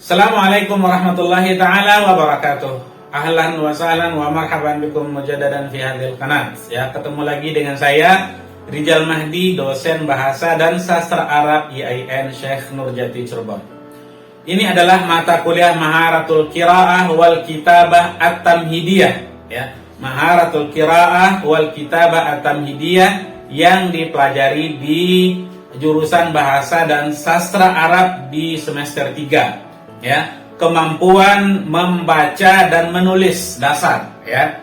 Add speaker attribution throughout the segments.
Speaker 1: Assalamualaikum warahmatullahi ta'ala wabarakatuh. Ahlan wa sahlan wa marhaban bikum mujadadan fi hadhil qanat. Ya, ketemu lagi dengan saya Rijal Mahdi, dosen bahasa dan sastra Arab IAIN Syekh Nurjati Cirebon. Ini adalah mata kuliah Maharatul Qiraah wal Kitabah At-Tamhidiyah, ya. Maharatul Qiraah wal Kitabah At-Tamhidiyah yang dipelajari di jurusan bahasa dan sastra Arab di semester 3, ya. Kemampuan membaca dan menulis dasar, ya.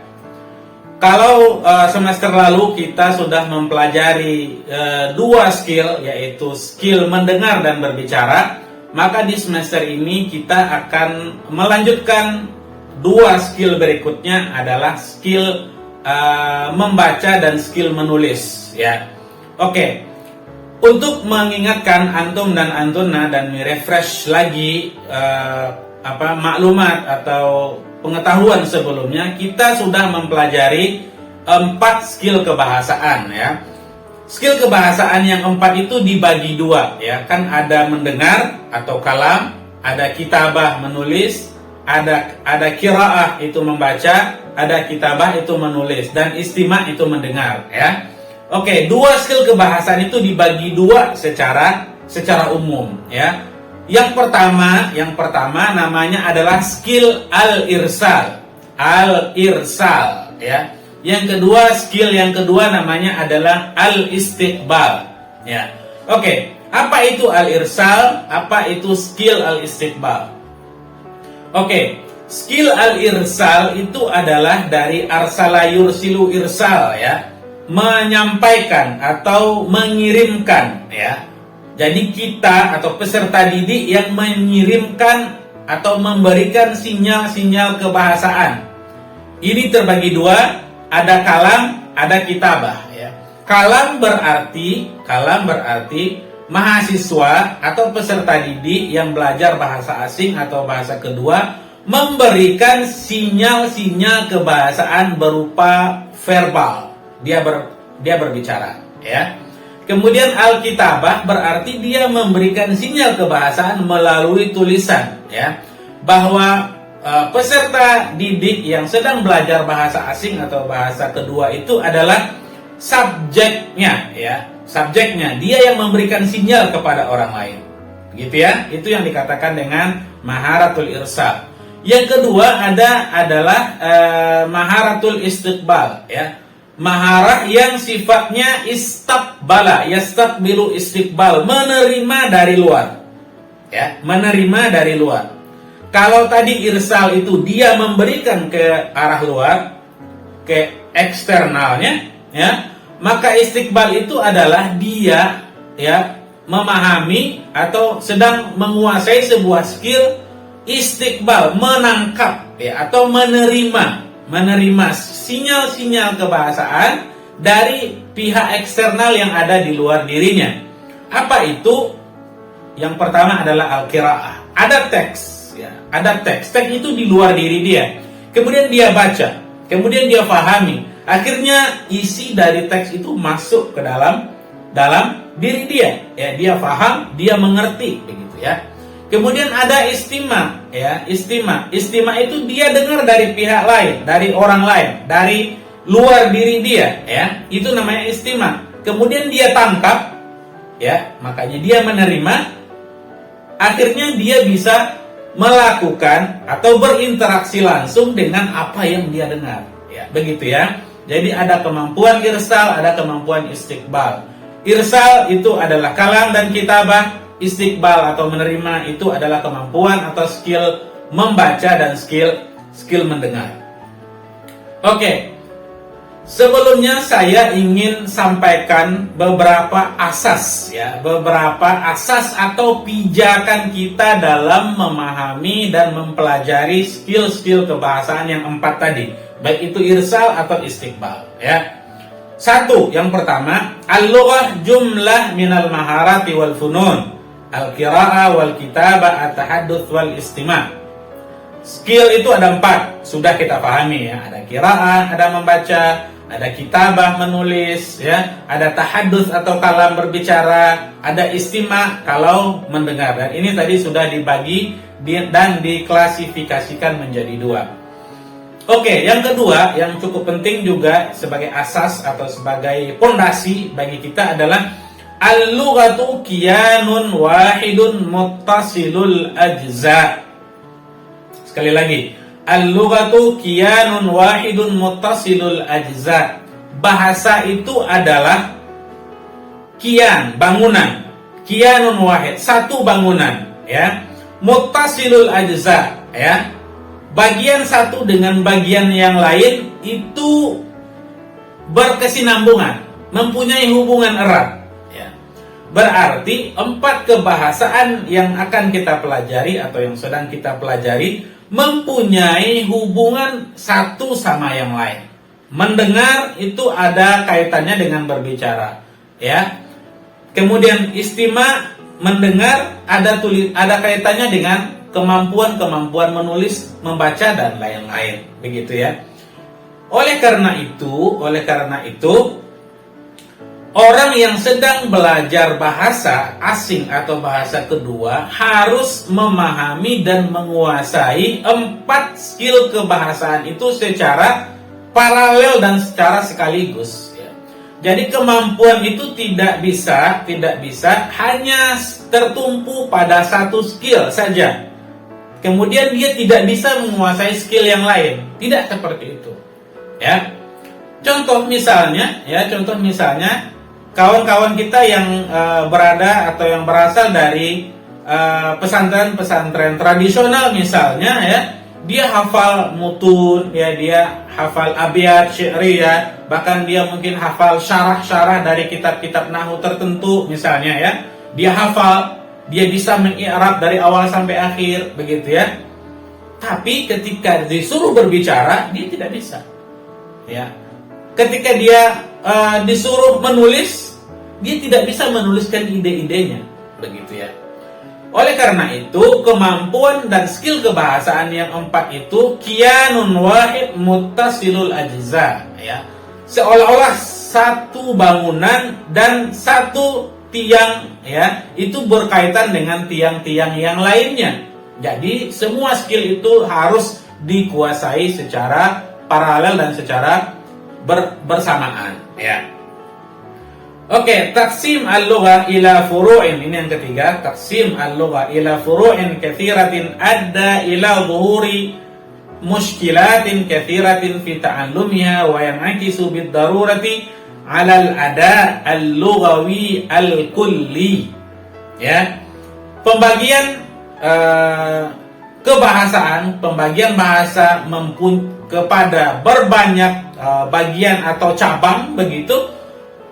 Speaker 1: Kalau semester lalu kita sudah mempelajari 2 skill, yaitu skill mendengar dan berbicara, maka di semester ini kita akan melanjutkan 2 skill berikutnya adalah skill membaca dan skill menulis, ya. Oke. Untuk mengingatkan antum dan antuna dan merefresh lagi maklumat atau pengetahuan sebelumnya, kita sudah mempelajari 4 skill kebahasaan, ya. Skill kebahasaan yang 4 itu dibagi 2, ya. Kan ada mendengar atau kalam, ada kitabah menulis, ada qiraah itu membaca, ada kitabah itu menulis, dan istima' itu mendengar, ya. Oke, 2 skill kebahasaan itu dibagi 2 secara umum, ya. Yang pertama namanya adalah skill al-irsal. Al-irsal, ya. Skill yang kedua namanya adalah al-istiqbal, ya. Oke, apa itu al-irsal? Apa itu skill al-istiqbal? Oke, skill al-irsal itu adalah dari arsala yursilu irsal, ya. Menyampaikan atau mengirimkan, ya. Jadi kita atau peserta didik yang mengirimkan atau memberikan sinyal-sinyal kebahasaan. Ini terbagi 2, ada kalam, ada kitabah, ya. Kalam berarti mahasiswa atau peserta didik yang belajar bahasa asing atau bahasa kedua memberikan sinyal-sinyal kebahasaan berupa verbal. Dia berbicara, ya. Kemudian al-kitabah berarti dia memberikan sinyal kebahasaan melalui tulisan, ya. Bahwa peserta didik yang sedang belajar bahasa asing atau bahasa kedua itu adalah subjeknya, ya. Subjeknya, dia yang memberikan sinyal kepada orang lain. Gitu, ya. Itu yang dikatakan dengan maharatul irsal. Yang kedua adalah maharatul istiqbal, ya. Maharah yang sifatnya istaqbala, yastaqbilu istiqbal, menerima dari luar, ya, menerima dari luar. Kalau tadi irsal itu dia memberikan ke arah luar, ke eksternalnya, ya, maka istiqbal itu adalah dia, ya, memahami atau sedang menguasai sebuah skill istiqbal, menangkap, ya, atau menerima sinyal-sinyal kebahasaan dari pihak eksternal yang ada di luar dirinya. Apa itu? Yang pertama adalah al-qiraah. Ada teks, ya. Ada teks. Teks itu di luar diri dia. Kemudian dia baca, kemudian dia pahami. Akhirnya isi dari teks itu masuk ke dalam diri dia. Ya, dia paham, dia mengerti, begitu, ya. Kemudian ada istima', ya, istima'. Istima' itu dia dengar dari pihak lain, dari orang lain, dari luar diri dia, ya. Itu namanya istima'. Kemudian dia tangkap, ya, makanya dia menerima. Akhirnya dia bisa melakukan atau berinteraksi langsung dengan apa yang dia dengar, ya. Begitu, ya. Jadi ada kemampuan irsal, ada kemampuan istiqbal. Irsal itu adalah kalam dan kitabah. Istiqbal atau menerima itu adalah kemampuan atau skill membaca dan skill mendengar. Oke. Sebelumnya saya ingin sampaikan beberapa asas, ya, beberapa asas atau pijakan kita dalam memahami dan mempelajari skill-skill kebahasaan yang 4 tadi, baik itu irsal atau istiqbal, ya. 1, yang pertama, al-lughah jumlah minal maharati wal funun. Al-qira'ah wal kitabah at-tahadduts wal istima'. Skill itu ada 4, sudah kita pahami, ya. Ada qira'ah, ada membaca, ada kitabah menulis, ya, ada tahadduts atau kalam berbicara, ada istima kalau mendengar. Dan ini tadi sudah dibagi dan diklasifikasikan menjadi dua. Oke, yang kedua yang cukup penting juga sebagai asas atau sebagai pondasi bagi kita adalah al-lughatu kiyanun wahidun muttasilul ajza. Sekali lagi, al-lughatu kiyanun wahidun muttasilul ajza. Bahasa itu adalah kian, bangunan. Kianun wahid, satu bangunan, ya. Muttasilul ajza, ya. Bagian satu dengan bagian yang lain itu berkesinambungan, mempunyai hubungan erat, ya. Berarti 4 kebahasaan yang akan kita pelajari atau yang sedang kita pelajari mempunyai hubungan satu sama yang lain. Mendengar itu ada kaitannya dengan berbicara, ya. Kemudian istima, mendengar ada kaitannya dengan kemampuan menulis, membaca dan lain-lain, begitu ya. Oleh karena itu orang yang sedang belajar bahasa asing atau bahasa kedua harus memahami dan menguasai 4 skill kebahasaan itu secara paralel dan secara sekaligus, ya. Jadi kemampuan itu tidak bisa hanya tertumpu pada satu skill saja. Kemudian dia tidak bisa menguasai skill yang lain. Tidak seperti itu, ya. Contoh misalnya kawan-kawan kita yang berada atau yang berasal dari pesantren-pesantren tradisional misalnya, ya, dia hafal mutun, ya, dia hafal abiyat syi'riyah, bahkan dia mungkin hafal syarah-syarah dari kitab-kitab nahwu tertentu misalnya, ya. Dia hafal, dia bisa mengi'rab dari awal sampai akhir, begitu ya. Tapi ketika disuruh berbicara, dia tidak bisa, ya. Ketika dia disuruh menulis, dia tidak bisa menuliskan ide-idenya, begitu ya. Oleh karena itu, kemampuan dan skill kebahasaan yang 4 itu kianun wahid muttasilul ajza, ya. Seolah-olah satu bangunan dan satu tiang, ya, itu berkaitan dengan tiang-tiang yang lainnya. Jadi semua skill itu harus dikuasai secara paralel dan secara bersamaan, ya. Oke, taksim al-lugha ila furu'in, ini yang ketiga. Taksim al-lugha ila furu'in katsiratin adda ila zuhuri mushkilatin katsiratin fi ta'allumiha wa yan'akisu bid darurati 'ala al-ada al-lughawi al-kulli, ya. Pembagian kebahasaan, pembagian bahasa kepada berbanyak bagian atau cabang, begitu,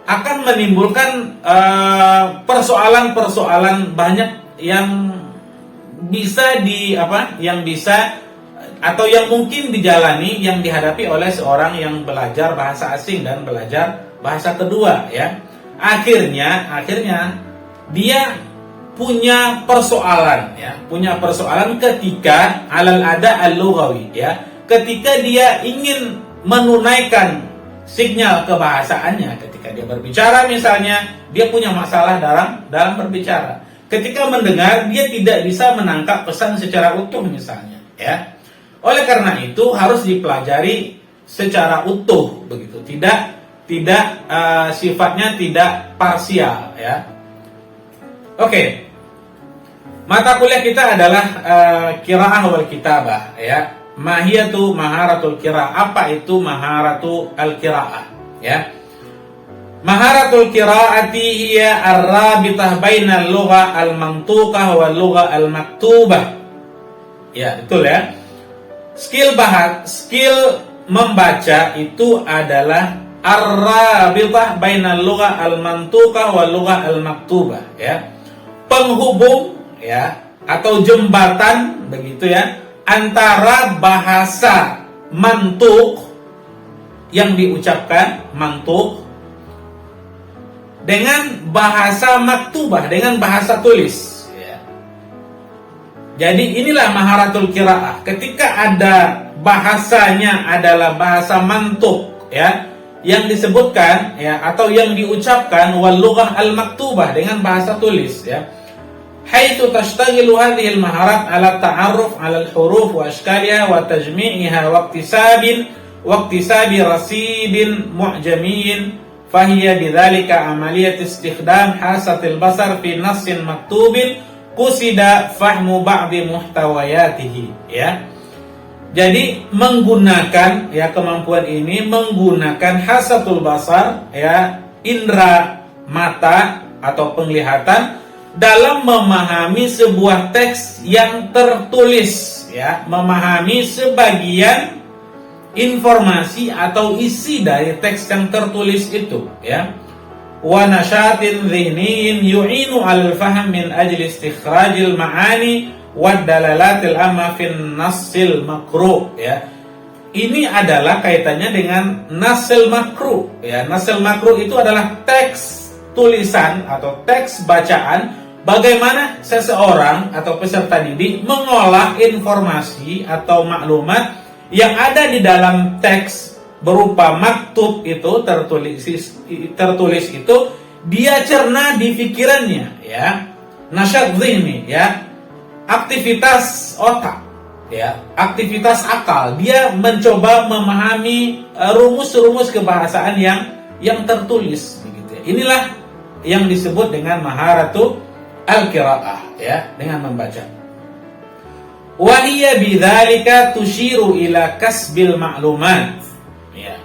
Speaker 1: akan menimbulkan persoalan-persoalan banyak yang bisa atau yang mungkin dijalani, yang dihadapi oleh seorang yang belajar bahasa asing dan belajar bahasa kedua, ya. Akhirnya dia punya persoalan, ya, ketika alal ada al-lughawi, ya, ketika dia ingin menunaikan sinyal kebahasaannya. Ketika dia berbicara misalnya, dia punya masalah dalam berbicara. Ketika mendengar, dia tidak bisa menangkap pesan secara utuh misalnya, ya. Oleh karena itu harus dipelajari secara utuh, begitu. Sifatnya tidak parsial, ya. Oke. Mata kuliah kita adalah qiraah wal kitabah, ya. Mahiyatu maharatul qiraah. Apa itu maharatu al-qiraah, ya? Maharatul qiraati hiya ar-rabitah bainal lugha al-mantuqah wal lugha al-maktubah. Ya, betul ya. Skill membaca itu adalah ar-rabitah bainal lugha al-mantuqah wal lugha al-maktubah, ya. Penghubung, ya, atau jembatan, begitu ya, antara bahasa mantuk yang diucapkan mantuk dengan bahasa maktubah, dengan bahasa tulis, ya. Jadi inilah maharatul qiraah. Ketika ada bahasanya adalah bahasa mantuk, ya, yang disebutkan ya atau yang diucapkan wal lughah al maktubah dengan bahasa tulis ya. Haitsu tashtaghilu hadhihi al maharat ala ta'arruf ala al huruf wa ashkaliha wa tajmi'iha wa iktisabi rasidin mu'jamiyyin fahiya bidzalika amaliyat istikhdam hasatil basar fi nassin maktubin qusida fahmu ba'di muhtawayatihi ya. Jadi menggunakan ya kemampuan ini menggunakan hasatul basar ya indera mata atau penglihatan dalam memahami sebuah teks yang tertulis ya, memahami sebagian informasi atau isi dari teks yang tertulis itu ya. Wa nashatin dhihniyin yu'inu 'alal fahm min ajli istikhrajil ma'ani wadalalatil amma fin nasil makruh ya. Ini adalah kaitannya dengan nasil makruh ya. Nasil makruh itu adalah teks tulisan atau teks bacaan bagaimana seseorang atau peserta didik mengolah informasi atau maklumat yang ada di dalam teks berupa maktub itu tertulis itu dia cerna di pikirannya ya. Nasyat dhihni ya. Aktivitas otak ya, aktivitas akal, dia mencoba memahami rumus-rumus kebahasaan yang tertulis begitu ya. Inilah yang disebut dengan maharatu al-qiraah ya, dengan membaca. Wa hiya bidzalika tusyiru ila kasbil ma'lumat ya.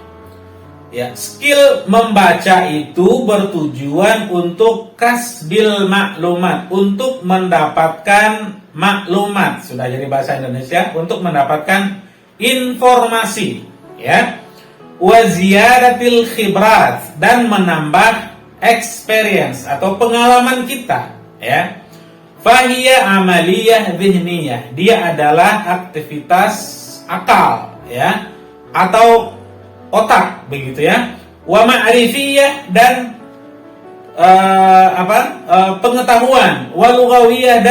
Speaker 1: Ya, skill membaca itu bertujuan untuk kasbil maklumat, untuk mendapatkan maklumat, sudah jadi bahasa Indonesia, untuk mendapatkan informasi ya. Wa ziyadatil khibrat, dan menambah experience atau pengalaman kita ya. Fahiya amaliyah dhihniyah, dia adalah aktivitas akal ya atau otak begitu ya. Wa ma'rifiyah, dan pengetahuan, wa lughawiyah,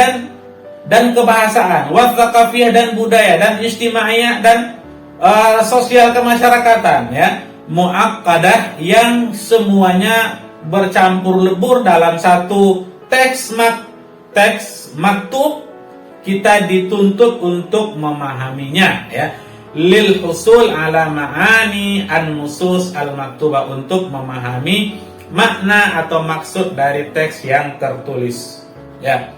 Speaker 1: dan kebahasaan, wa tsaqafiyah, dan budaya, dan ijtimaiyah, dan sosial kemasyarakatan ya. Muaqqadah, yang semuanya bercampur lebur dalam satu teks maktub, kita dituntut untuk memahaminya ya. Lil husul ala ma'ani an-nusus al-maktubah, untuk memahami makna atau maksud dari teks yang tertulis ya.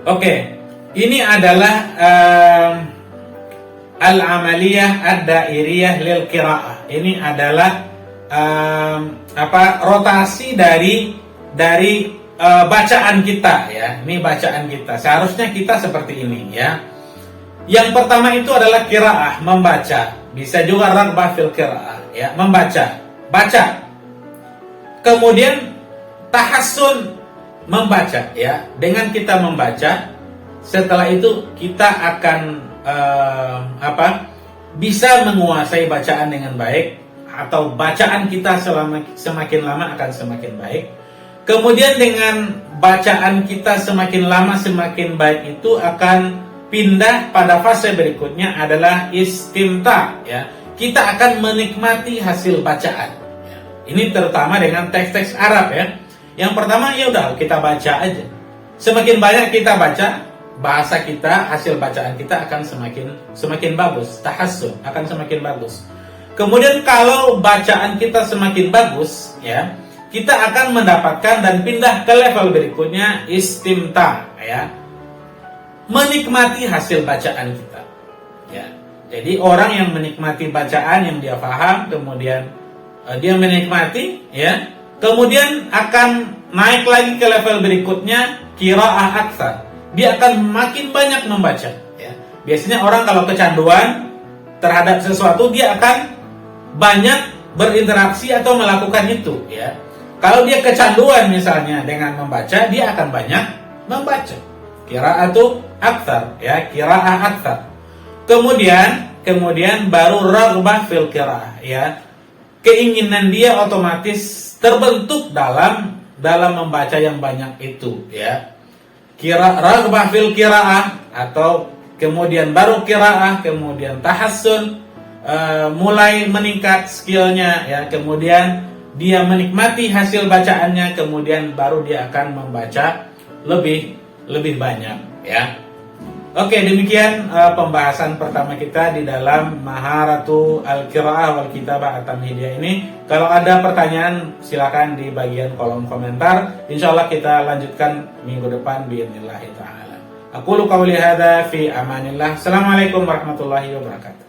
Speaker 1: Oke, ini adalah al-amaliyah ad-dairiyah lil qiraah. Ini adalah rotasi dari bacaan kita ya. Ini bacaan kita. Seharusnya kita seperti ini ya. Yang pertama itu adalah qiraah, membaca. Bisa juga raghbah fil qiraah ya, membaca, baca. Kemudian tahassun, membaca ya. Dengan kita membaca, setelah itu kita akan bisa menguasai bacaan dengan baik, atau bacaan kita semakin lama akan semakin baik. Kemudian dengan bacaan kita semakin lama semakin baik itu akan pindah pada fase berikutnya adalah istimta ya. Kita akan menikmati hasil bacaan ya. Ini terutama dengan teks-teks Arab ya. Yang pertama ya udah kita baca aja. Semakin banyak kita baca, bahasa kita, hasil bacaan kita akan semakin bagus, tahassun akan semakin bagus. Kemudian kalau bacaan kita semakin bagus ya, kita akan mendapatkan dan pindah ke level berikutnya istimta ya. Menikmati hasil bacaan kita ya. Jadi orang yang menikmati bacaan yang dia paham, kemudian dia menikmati ya, kemudian akan naik lagi ke level berikutnya qiraah aktsar. Dia akan makin banyak membaca ya. Biasanya orang kalau kecanduan terhadap sesuatu, dia akan banyak berinteraksi atau melakukan itu ya. Kalau dia kecanduan misalnya dengan membaca, dia akan banyak membaca. Qiraatu aktsar ya, qiraah aktsar. Kemudian baru raghbah fil qiraah ya. Keinginan dia otomatis terbentuk dalam membaca yang banyak itu ya. Raghbah fil qiraah, atau kemudian baru qiraah, kemudian tahassun, mulai meningkat skillnya ya, kemudian dia menikmati hasil bacaannya, kemudian baru dia akan membaca lebih banyak ya. Oke, demikian pembahasan pertama kita di dalam Maharatu Al-Qiraah wal Kitabah At-Tamhidiyah ini. Kalau ada pertanyaan silakan di bagian kolom komentar. Insyaallah kita lanjutkan minggu depan biidznillah taala. Aku qouli hadza fi amanillah. Assalamualaikum warahmatullahi wabarakatuh.